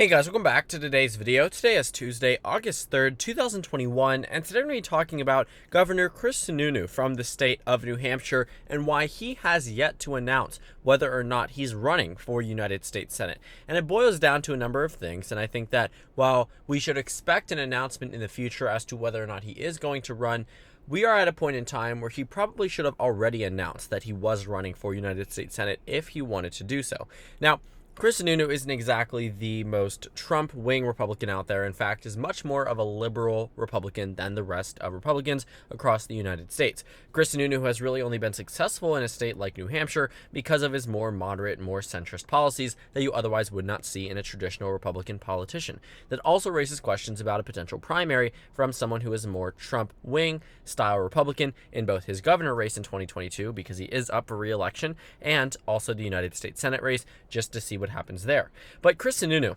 Hey guys, welcome back to today's video. Today is Tuesday, August 3rd, 2021, and today we're going to be talking about Governor Chris Sununu from the state of New Hampshire and why he has yet to announce whether or not he's running for United States Senate. And it boils down to a number of things, and I think that while we should expect an announcement in the future as to whether or not he is going to run, we are at a point in time where he probably should have already announced that he was running for United States Senate if he wanted to do so. Now, Chris Sununu isn't exactly the most Trump wing Republican out there. In fact, is much more of a liberal Republican than the rest of Republicans across the United States. Chris Sununu has really only been successful in a state like New Hampshire because of his more moderate, more centrist policies that you otherwise would not see in a traditional Republican politician. That also raises questions about a potential primary from someone who is a more Trump wing style Republican in both his governor race in 2022, because he is up for re-election, and also the United States Senate race, just to see what happens there. But Chris Sununu,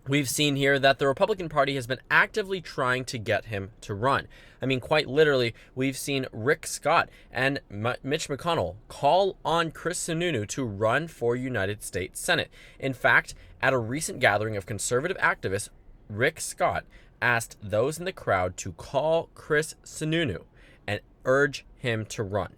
we've seen here that the Republican Party has been actively trying to get him to run. I mean, quite literally, we've seen Rick Scott and Mitch McConnell call on Chris Sununu to run for United States Senate. In fact, at a recent gathering of conservative activists, Rick Scott asked those in the crowd to call Chris Sununu and urge him to run.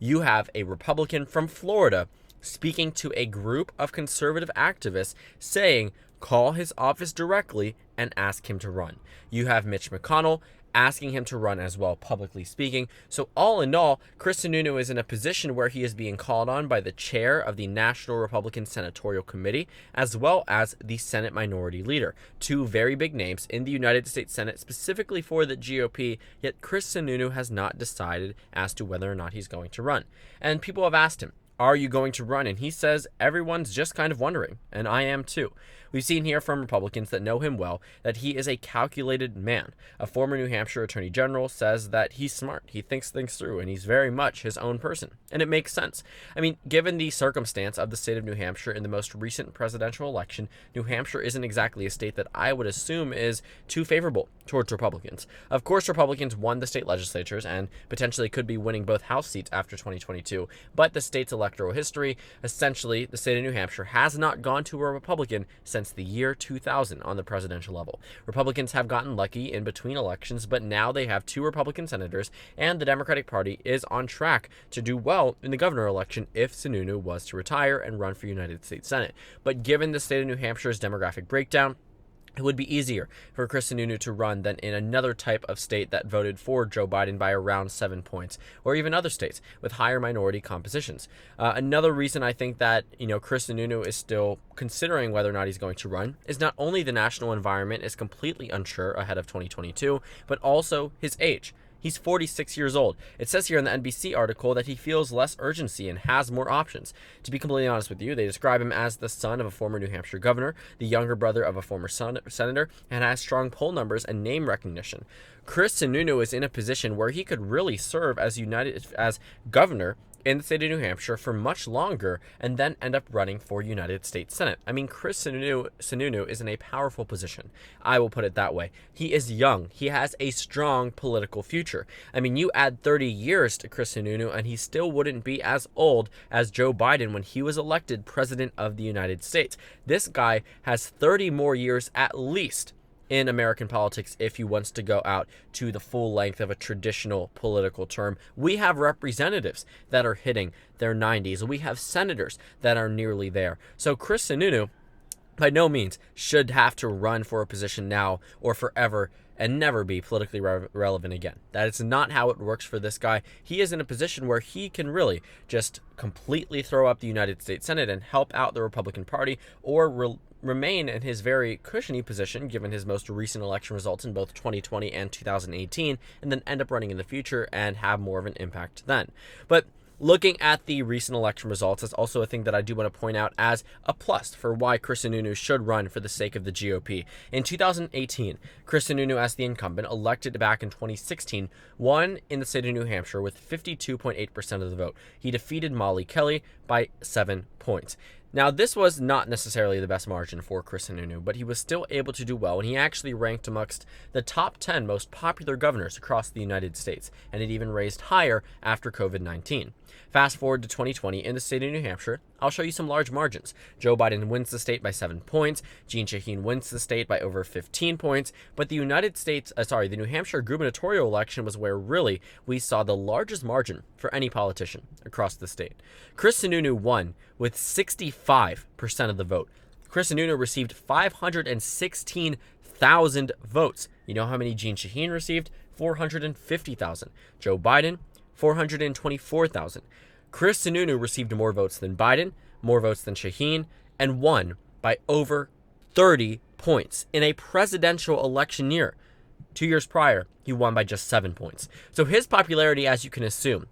You have a Republican from Florida speaking to a group of conservative activists saying, call his office directly and ask him to run. You have Mitch McConnell asking him to run as well, publicly speaking. So all in all, Chris Sununu is in a position where he is being called on by the chair of the National Republican Senatorial Committee, as well as the Senate Minority Leader. Two very big names in the United States Senate, specifically for the GOP, yet Chris Sununu has not decided as to whether or not he's going to run. And people have asked him, are you going to run? And he says everyone's just kind of wondering, and I am too. We've seen here from Republicans that know him well that he is a calculated man. A former New Hampshire Attorney General says that he's smart, he thinks things through, and he's very much his own person. And it makes sense. I mean, given the circumstance of the state of New Hampshire in the most recent presidential election, New Hampshire isn't exactly a state that I would assume is too favorable towards Republicans. Of course, Republicans won the state legislatures and potentially could be winning both House seats after 2022, but the state's electoral history, essentially, the state of New Hampshire has not gone to a Republican since the year 2000 on the presidential level. Republicans have gotten lucky in between elections, but now they have two Republican senators, and the Democratic Party is on track to do well in the governor election if Sununu was to retire and run for United States Senate. But given the state of New Hampshire's demographic breakdown, it would be easier for Chris Sununu to run than in another type of state that voted for Joe Biden by around 7 points, or even other states with higher minority compositions. Another reason I think that, Chris Sununu is still considering whether or not he's going to run is not only the national environment is completely unsure ahead of 2022, but also his age. He's 46 years old. It says here in the NBC article that he feels less urgency and has more options. To be completely honest with you, they describe him as the son of a former New Hampshire governor, the younger brother of a former senator, and has strong poll numbers and name recognition. Chris Sununu is in a position where he could really serve as governor in the state of New Hampshire for much longer and then end up running for United States Senate. I mean, Chris Sununu is in a powerful position. I will put it that way. He is young. He has a strong political future. I mean, you add 30 years to Chris Sununu and he still wouldn't be as old as Joe Biden when he was elected president of the United States. This guy has 30 more years at least in American politics if he wants to go out to the full length of a traditional political term. We have representatives that are hitting their 90s. We have senators that are nearly there. So Chris Sununu, by no means, should have to run for a position now or forever and never be politically relevant again. That is not how it works for this guy. He is in a position where he can really just completely throw up the United States Senate and help out the Republican Party, or remain in his very cushiony position given his most recent election results in both 2020 and 2018, and then end up running in the future and have more of an impact then. But looking at the recent election results, that's also a thing that I do want to point out as a plus for why Chris Sununu should run for the sake of the GOP. In 2018, Chris Sununu, as the incumbent, elected back in 2016, won in the state of New Hampshire with 52.8% of the vote. He defeated Molly Kelly by 7 points. Now, this was not necessarily the best margin for Chris Sununu, but he was still able to do well, and he actually ranked amongst the top 10 most popular governors across the United States, and it even raised higher after COVID-19. Fast forward to 2020 in the state of New Hampshire, I'll show you some large margins. Joe Biden wins the state by 7 points. Jeanne Shaheen wins the state by over 15 points. But the the New Hampshire gubernatorial election was where really we saw the largest margin for any politician across the state. Chris Sununu won with 65% of the vote. Chris Sununu received 516,000 votes. You know how many Jeanne Shaheen received? 450,000. Joe Biden, 424,000. Chris Sununu received more votes than Biden, more votes than Shaheen, and won by over 30 points in a presidential election year. 2 years prior, he won by just 7 points. So his popularity, as you can assume,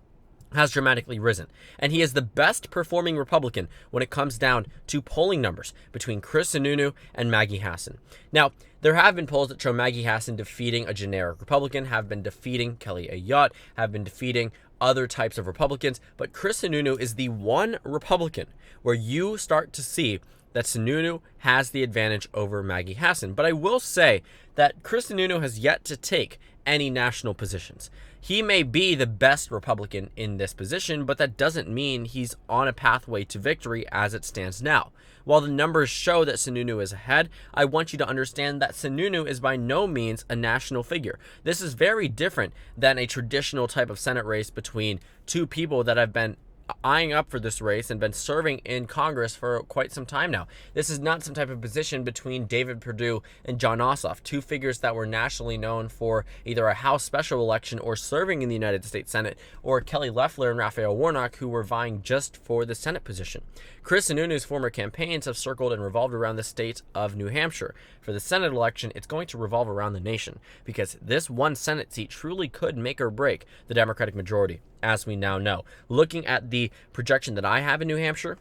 has dramatically risen, and he is the best performing Republican when it comes down to polling numbers between Chris Sununu and Maggie Hassan. Now, there have been polls that show Maggie Hassan defeating a generic Republican, have been defeating Kelly Ayotte, have been defeating other types of Republicans, but Chris Sununu is the one Republican where you start to see that Sununu has the advantage over Maggie Hassan. But I will say that Chris Sununu has yet to take any national positions. He may be the best Republican in this position, but that doesn't mean he's on a pathway to victory as it stands now. While the numbers show that Sununu is ahead, I want you to understand that Sununu is by no means a national figure. This is very different than a traditional type of Senate race between two people that have been eyeing up for this race and been serving in Congress for quite some time now. This is not some type of position between David Perdue and Jon Ossoff, two figures that were nationally known for either a House special election or serving in the United States Senate, or Kelly Loeffler and Raphael Warnock, who were vying just for the Senate position. Chris Sununu's former campaigns have circled and revolved around the state of New Hampshire. For the Senate election, it's going to revolve around the nation, because this one Senate seat truly could make or break the Democratic majority, as we now know. Looking at the projection that I have in New Hampshire,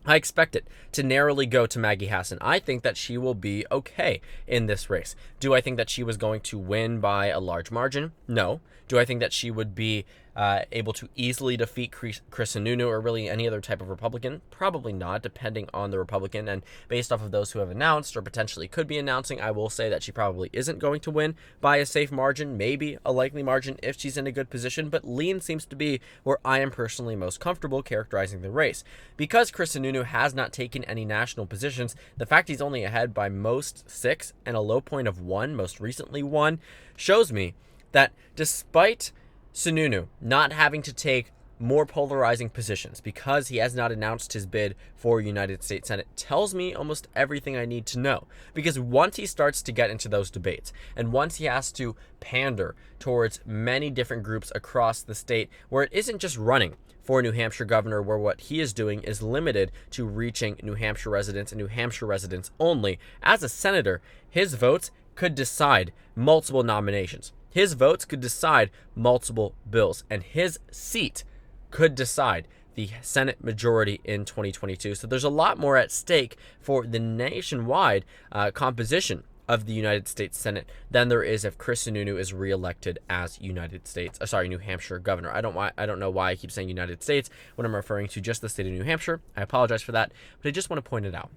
I expect it to narrowly go to Maggie Hassan. I think that she will be okay in this race. Do I think that she was going to win by a large margin? No. Do I think that she would be able to easily defeat Chris Sununu or really any other type of Republican? Probably not, depending on the Republican. And based off of those who have announced or potentially could be announcing, I will say that she probably isn't going to win by a safe margin, maybe a likely margin if she's in a good position. But lean seems to be where I am personally most comfortable characterizing the race. Because Chris Sununu has not taken any national positions, the fact he's only ahead by most 6 and a low point of 1, most recently 1, shows me that despite Sununu not having to take more polarizing positions because he has not announced his bid for United States Senate, tells me almost everything I need to know. Because once he starts to get into those debates, and once he has to pander towards many different groups across the state, where it isn't just running for New Hampshire governor, where what he is doing is limited to reaching New Hampshire residents and New Hampshire residents only, as a senator, his votes could decide multiple nominations. His votes could decide multiple bills, and his seat could decide the Senate majority in 2022. So there's a lot more at stake for the nationwide composition of the United States Senate than there is if Chris Sununu is reelected as New Hampshire governor. I don't know why I keep saying United States when I'm referring to just the state of New Hampshire. I apologize for that, but I just want to point it out.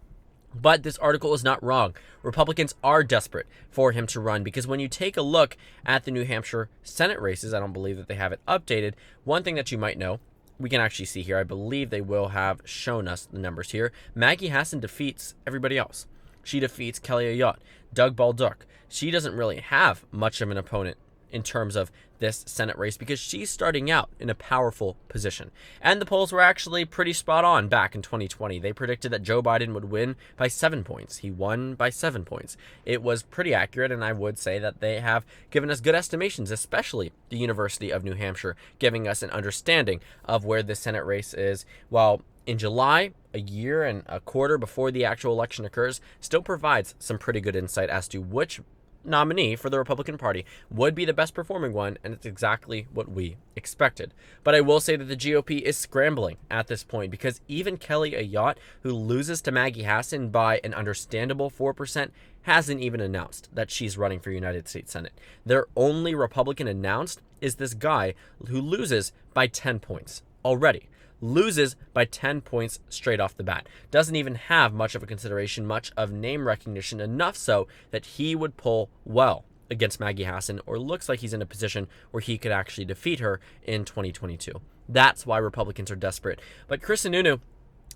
But this article is not wrong. Republicans are desperate for him to run, because when you take a look at the New Hampshire Senate races, I don't believe that they have it updated. One thing that you might know, we can actually see here, I believe they will have shown us the numbers here. Maggie Hassan defeats everybody else. She defeats Kelly Ayotte, Doug Baldock. She doesn't really have much of an opponent in terms of this Senate race because she's starting out in a powerful position. And the polls were actually pretty spot on back in 2020. They predicted that Joe Biden would win by 7 points. He won by 7 points. It was pretty accurate, and I would say that they have given us good estimations, especially the University of New Hampshire, giving us an understanding of where the Senate race is. While in July, a year and a quarter before the actual election occurs, still provides some pretty good insight as to which nominee for the Republican Party would be the best performing one, and it's exactly what we expected. But I will say that the GOP is scrambling at this point, because even Kelly Ayotte, who loses to Maggie Hassan by an understandable 4%, hasn't even announced that she's running for United States Senate. Their only Republican announced is this guy who loses by 10 points already. Loses by 10 points straight off the bat. Doesn't even have much of a consideration, much of name recognition, enough so that he would pull well against Maggie Hassan, or looks like he's in a position where he could actually defeat her in 2022. That's why Republicans are desperate. But Chris Sununu,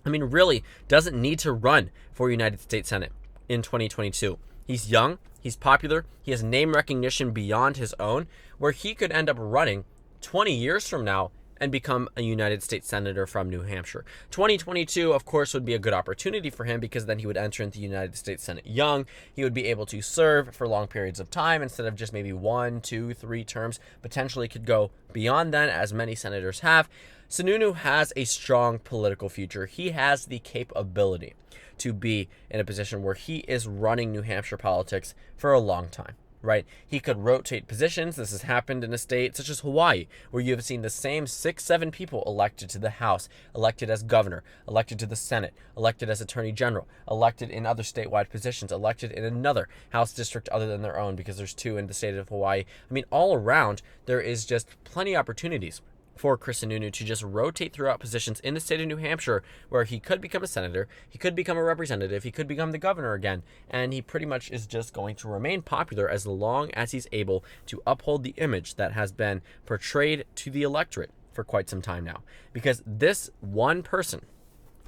I mean, really doesn't need to run for United States Senate in 2022. He's young, he's popular, he has name recognition beyond his own, where he could end up running 20 years from now and become a United States Senator from New Hampshire. 2022, of course, would be a good opportunity for him because then he would enter into the United States Senate young. He would be able to serve for long periods of time instead of just maybe 1, 2, 3 terms. Potentially could go beyond then, as many senators have. Sununu has a strong political future. He has the capability to be in a position where he is running New Hampshire politics for a long time. Right? He could rotate positions. This has happened in a state such as Hawaii, where you have seen the same 6, 7 people elected to the House, elected as governor, elected to the Senate, elected as attorney general, elected in other statewide positions, elected in another House district other than their own, because there's 2 in the state of Hawaii. I mean, all around, there is just plenty of opportunities for Chris Sununu to just rotate throughout positions in the state of New Hampshire, where he could become a senator, he could become a representative, he could become the governor again, and he pretty much is just going to remain popular as long as he's able to uphold the image that has been portrayed to the electorate for quite some time now. Because this one person,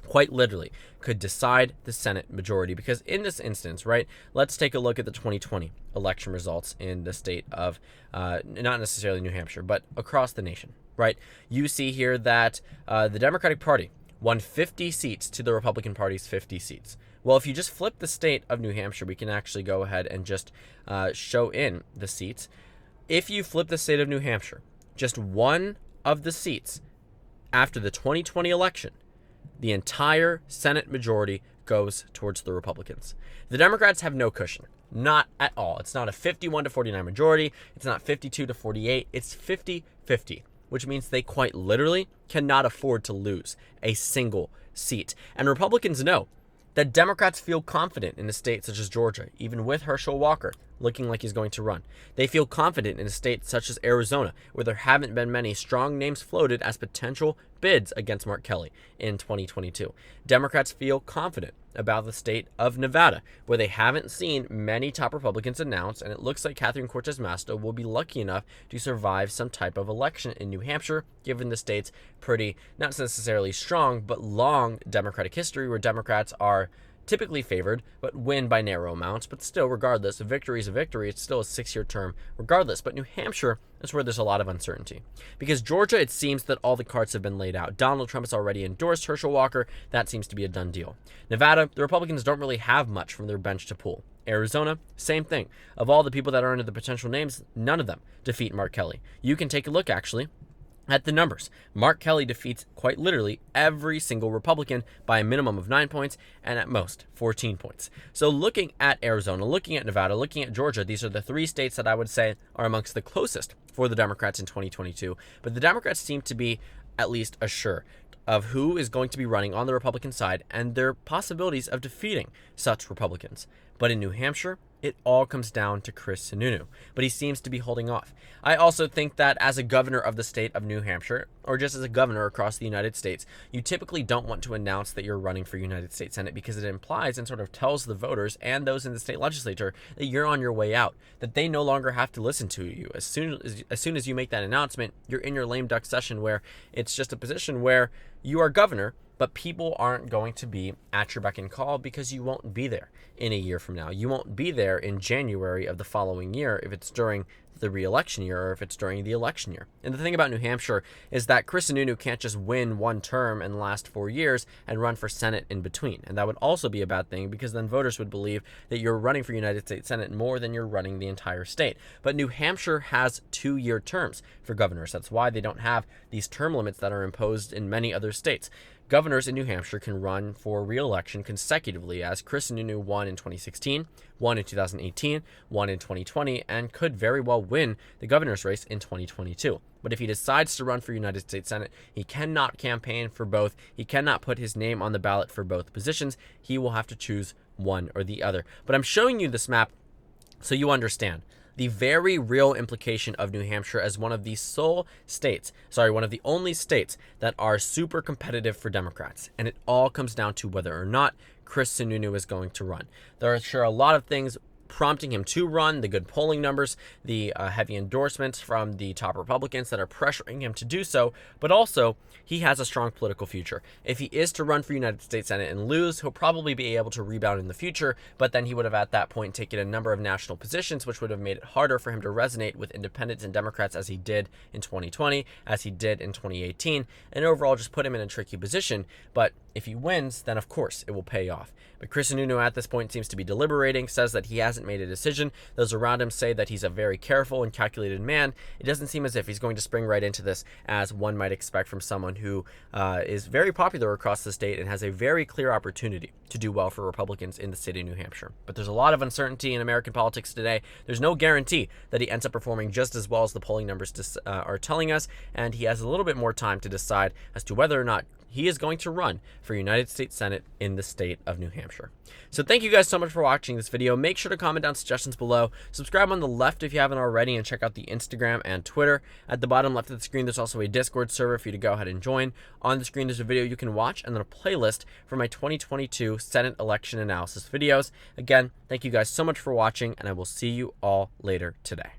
quite literally, could decide the Senate majority. Because in this instance, right, let's take a look at the 2020 election results in the state of, not necessarily New Hampshire, but across the nation, right? You see here that the Democratic Party won 50 seats to the Republican Party's 50 seats. Well, if you just flip the state of New Hampshire, we can actually go ahead and just show in the seats. If you flip the state of New Hampshire, just one of the seats after the 2020 election, the entire Senate majority goes towards the Republicans. The Democrats have no cushion. Not at all. It's not a 51-49 majority. It's not 52-48. It's 50-50, which means they quite literally cannot afford to lose a single seat. And Republicans know that Democrats feel confident in a state such as Georgia, even with Herschel Walker looking like he's going to run. They feel confident in a state such as Arizona, where there haven't been many strong names floated as potential bids against Mark Kelly in 2022. Democrats feel confident about the state of Nevada, where they haven't seen many top Republicans announce, and it looks like Catherine Cortez Masto will be lucky enough to survive some type of election in New Hampshire, given the state's pretty, not necessarily strong, but long Democratic history, where Democrats are typically favored, but win by narrow amounts. But still, regardless, a victory is a victory. It's still a 6-year term regardless. But New Hampshire is where there's a lot of uncertainty. Because Georgia, it seems that all the cards have been laid out. Donald Trump has already endorsed Herschel Walker. That seems to be a done deal. Nevada, the Republicans don't really have much from their bench to pull. Arizona, same thing. Of all the people that are under the potential names, none of them defeat Mark Kelly. You can take a look, actually, at the numbers. Mark Kelly defeats quite literally every single Republican by a minimum of 9 points and at most 14 points. So looking at Arizona, looking at Nevada, looking at Georgia, these are the 3 states that I would say are amongst the closest for the Democrats in 2022. But the Democrats seem to be at least assured of who is going to be running on the Republican side and their possibilities of defeating such Republicans. But in New Hampshire, it all comes down to Chris Sununu, but he seems to be holding off. I also think that as a governor of the state of New Hampshire, or just as a governor across the United States, you typically don't want to announce that you're running for United States Senate because it implies and sort of tells the voters and those in the state legislature that you're on your way out, that they no longer have to listen to you. As soon as you make that announcement, you're in your lame duck session where it's just a position where you are governor, but people aren't going to be at your beck and call because you won't be there in a year from now. You won't be there in January of the following year if it's during the re-election year or if it's during the election year. And the thing about New Hampshire is that Chris Sununu can't just win one term in the last 4 years and run for Senate in between. And that would also be a bad thing because then voters would believe that you're running for United States Senate more than you're running the entire state. But New Hampshire has 2-year terms for governors. That's why they don't have these term limits that are imposed in many other states. Governors in New Hampshire can run for re-election consecutively, as Chris Sununu won in 2016, won in 2018, won in 2020, and could very well win the governor's race in 2022. But if he decides to run for United States Senate, he cannot campaign for both. He cannot put his name on the ballot for both positions. He will have to choose one or the other. But I'm showing you this map so you understand the very real implication of New Hampshire as one of the one of the only states that are super competitive for Democrats. And it all comes down to whether or not Chris Sununu is going to run. There are sure a lot of things prompting him to run, the good polling numbers, the heavy endorsements from the top Republicans that are pressuring him to do so, but also he has a strong political future. If he is to run for United States Senate and lose, he'll probably be able to rebound in the future, but then he would have at that point taken a number of national positions, which would have made it harder for him to resonate with independents and Democrats as he did in 2020, as he did in 2018, and overall just put him in a tricky position. But if he wins, then of course it will pay off. But Chris Sununu at this point seems to be deliberating, says that he hasn't made a decision. Those around him say that he's a very careful and calculated man. It doesn't seem as if he's going to spring right into this, as one might expect from someone who is very popular across the state and has a very clear opportunity to do well for Republicans in the state of New Hampshire. But there's a lot of uncertainty in American politics today. There's no guarantee that he ends up performing just as well as the polling numbers are telling us, and he has a little bit more time to decide as to whether or not he is going to run for United States Senate in the state of New Hampshire. So thank you guys so much for watching this video. Make sure to comment down suggestions below. Subscribe on the left if you haven't already, and check out the Instagram and Twitter. At the bottom left of the screen, there's also a Discord server for you to go ahead and join. On the screen, there's a video you can watch, and then a playlist for my 2022 Senate election analysis videos. Again, thank you guys so much for watching, and I will see you all later today.